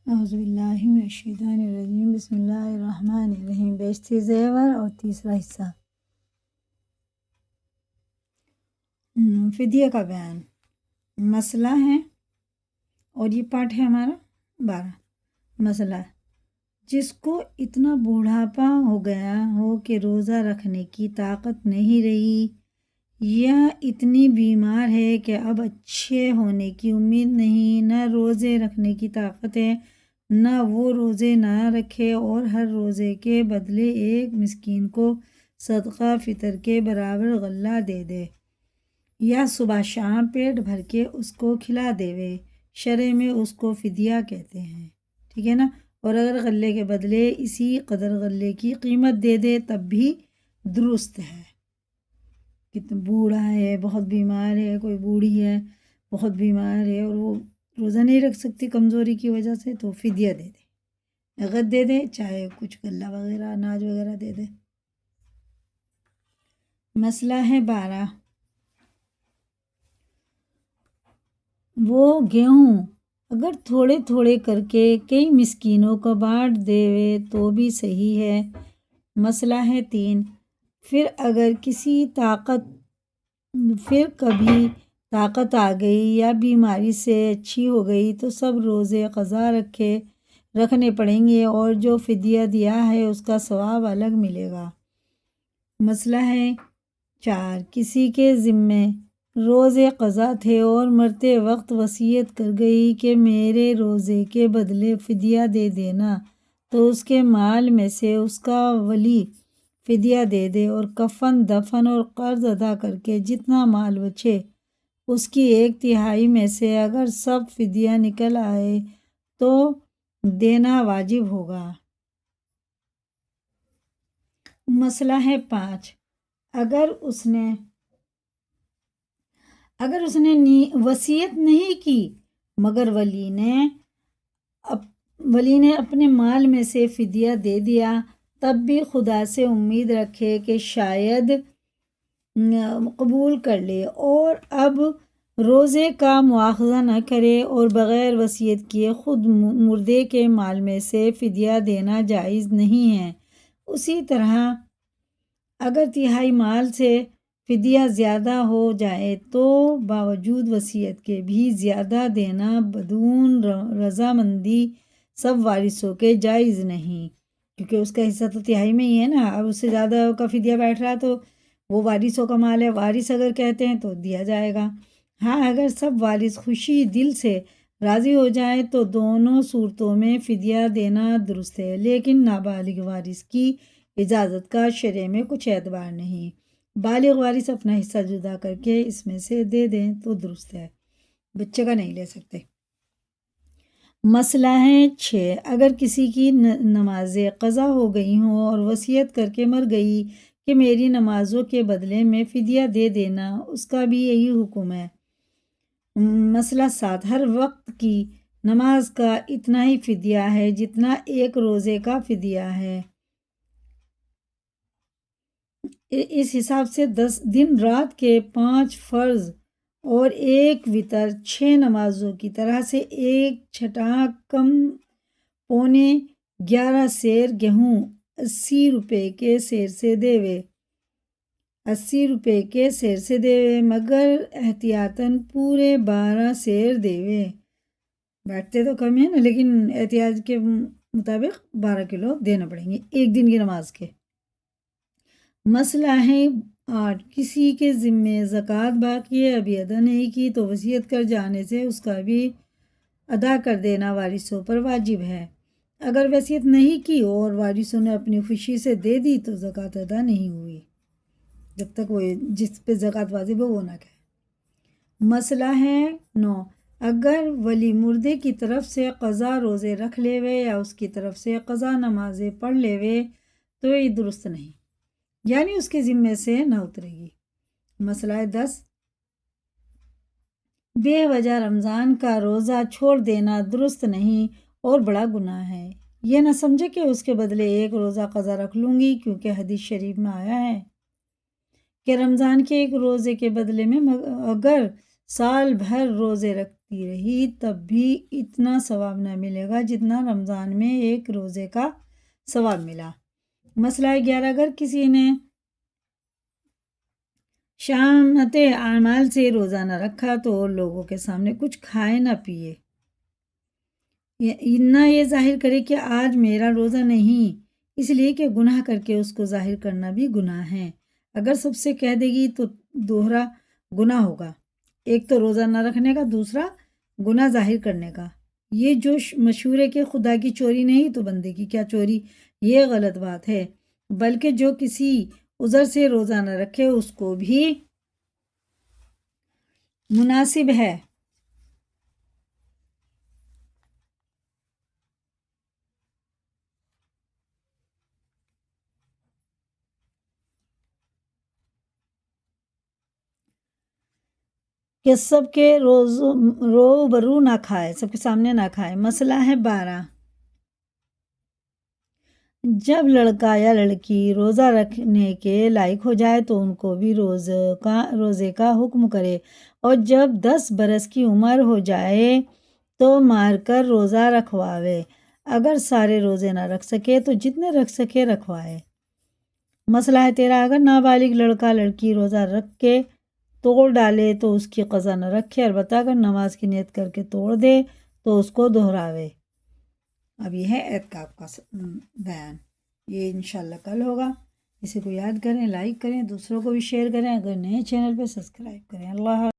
اعوذ باللہ من الشیطان الرجیم، بسم اللہ الرحمن الرحیم۔ بیشتر زیور اور تیسرا حصہ، فدیہ کا بیان۔ مسئلہ ہے اور یہ پارٹ ہے ہمارا 12۔ مسئلہ: جس کو اتنا بوڑھاپا ہو گیا ہو کہ روزہ رکھنے کی طاقت نہیں رہی، یا اتنی بیمار ہے کہ اب اچھے ہونے کی امید نہیں، نہ روزے رکھنے کی طاقت ہے، نہ وہ روزے نہ رکھے اور ہر روزے کے بدلے ایک مسکین کو صدقہ فطر کے برابر غلہ دے دے، یا صبح شام پیٹ بھر کے اس کو کھلا دے، شرع میں اس کو فدیہ کہتے ہیں، ٹھیک ہے نا۔ اور اگر غلے کے بدلے اسی قدر غلے کی قیمت دے دے تب بھی درست ہے۔ کتنا بوڑھا ہے، بہت بیمار ہے، کوئی بوڑھی ہے بہت بیمار ہے اور وہ روزہ نہیں رکھ سکتی کمزوری کی وجہ سے، تو فدیہ دے دے، نقد دے دے، چاہے کچھ غلہ وغیرہ اناج وغیرہ دے دے۔ مسئلہ ہے 12۔ وہ گیہوں اگر تھوڑے تھوڑے کر کے کئی مسکینوں کو بانٹ دے تو بھی صحیح ہے۔ مسئلہ ہے 3۔ پھر کبھی طاقت آ گئی یا بیماری سے اچھی ہو گئی تو سب روزے قضا رکھنے پڑیں گے اور جو فدیہ دیا ہے اس کا ثواب الگ ملے گا۔ مسئلہ ہے 4۔ کسی کے ذمے روزے قضا تھے اور مرتے وقت وصیت کر گئی کہ میرے روزے کے بدلے فدیہ دے دینا، تو اس کے مال میں سے اس کا ولی فدیہ دے دے اور کفن دفن اور قرض ادا کر کے جتنا مال بچے اس کی 1/3 میں سے اگر سب فدیہ نکل آئے تو دینا واجب ہوگا۔ مسئلہ ہے 5۔ اگر اس نے وصیت نہیں کی مگر ولی نے اپنے مال میں سے فدیہ دے دیا، تب بھی خدا سے امید رکھے کہ شاید قبول کر لے اور اب روزے کا مواخذہ نہ کرے، اور بغیر وصیت کیے خود مردے کے مال میں سے فدیہ دینا جائز نہیں ہے۔ اسی طرح اگر تہائی مال سے فدیہ زیادہ ہو جائے تو باوجود وصیت کے بھی زیادہ دینا بدون رضامندی سب وارثوں کے جائز نہیں، کیونکہ اس کا حصہ تو تہائی میں ہی ہے نا۔ اب اس سے زیادہ کا فدیہ بیٹھ رہا تو وہ وارثوں کا مال ہے، وارث اگر کہتے ہیں تو دیا جائے گا۔ ہاں، اگر سب وارث خوشی دل سے راضی ہو جائیں تو دونوں صورتوں میں فدیہ دینا درست ہے، لیکن نابالغ وارث کی اجازت کا شرع میں کچھ اعتبار نہیں۔ بالغ وارث اپنا حصہ جدا کر کے اس میں سے دے دیں تو درست ہے، بچے کا نہیں لے سکتے۔ مسئلہ ہے 6۔ اگر کسی کی نمازیں قضا ہو گئی ہوں اور وصیت کر کے مر گئی کہ میری نمازوں کے بدلے میں فدیہ دے دینا، اس کا بھی یہی حکم ہے۔ مسئلہ 7۔ ہر وقت کی نماز کا اتنا ہی فدیہ ہے جتنا ایک روزے کا فدیہ ہے، اس حساب سے 10 دن رات کے 5 فرض اور 1 وتر 6 نمازوں کی طرح سے 1/6 کم پونے 11 سیر گیہوں 80 روپے کے سیر سے دیوے، مگر احتیاطاً پورے 12 سیر دیوے۔ بیٹھتے تو کم ہے نا، لیکن احتیاط کے مطابق 12 کلو دینا پڑیں گے ایک دن کی نماز کے۔ مسئلہ ہے 8۔ کسی کے ذمے زکوٰۃ باقی ہے، ابھی ادا نہیں کی، تو وصیت کر جانے سے اس کا بھی ادا کر دینا وارثوں پر واجب ہے۔ اگر وصیت نہیں کی اور وارثوں نے اپنی خوشی سے دے دی تو زکوٰۃ ادا نہیں ہوئی، جب تک وہ جس پہ زکوٰۃ واجب ہے وہ نہ کہے۔ مسئلہ ہے 9۔ اگر ولی مردے کی طرف سے قضا روزے رکھ لیوے یا اس کی طرف سے قضا نمازیں پڑھ لیوے تو یہ درست نہیں، یعنی اس کے ذمے سے نہ اترے گی۔ مسئلہ 10۔ بے وجہ رمضان کا روزہ چھوڑ دینا درست نہیں اور بڑا گناہ ہے۔ یہ نہ سمجھے کہ اس کے بدلے ایک روزہ قضا رکھ لوں گی، کیونکہ حدیث شریف میں آیا ہے کہ رمضان کے ایک روزے کے بدلے میں اگر سال بھر روزے رکھتی رہی تب بھی اتنا ثواب نہ ملے گا جتنا رمضان میں ایک روزے کا ثواب ملا۔ مسئلہ 11، اگر کسی نے شامت اعمال سے روزہ نہ رکھا تو لوگوں کے سامنے کچھ کھائے نہ پیے، نہ یہ ظاہر کرے کہ آج میرا روزہ نہیں، اس لیے کہ گناہ کر کے اس کو ظاہر کرنا بھی گناہ ہے۔ اگر سب سے کہہ دے گی تو دوہرا گناہ ہوگا، ایک تو روزہ نہ رکھنے کا، دوسرا گناہ ظاہر کرنے کا۔ یہ جو مشہور ہے کہ خدا کی چوری نہیں تو بندے کی کیا چوری، یہ غلط بات ہے، بلکہ جو کسی عذر سے روزہ نہ رکھے اس کو بھی مناسب ہے کہ سب کے روبرو نہ کھائے، سب کے سامنے نہ کھائے۔ مسئلہ ہے 12، جب لڑکا یا لڑکی روزہ رکھنے کے لائق ہو جائے تو ان کو بھی روزے کا حکم کرے، اور جب 10 برس کی عمر ہو جائے تو مار کر روزہ رکھواوے۔ اگر سارے روزے نہ رکھ سکے تو جتنے رکھ سکے رکھوائے۔ مسئلہ ہے 13، اگر نابالغ لڑکا لڑکی روزہ رکھ کے توڑ ڈالے تو اس کی قضا نہ رکھے، البتہ اگر نماز کی نیت کر کے توڑ دے تو اس کو دہراوے۔ اب یہ ہے اعتکاف کا بیان، یہ انشاءاللہ کل ہوگا۔ اسے کو یاد کریں، لائک کریں، دوسروں کو بھی شیئر کریں، اگر نئے چینل پہ سبسکرائب کریں۔ اللہ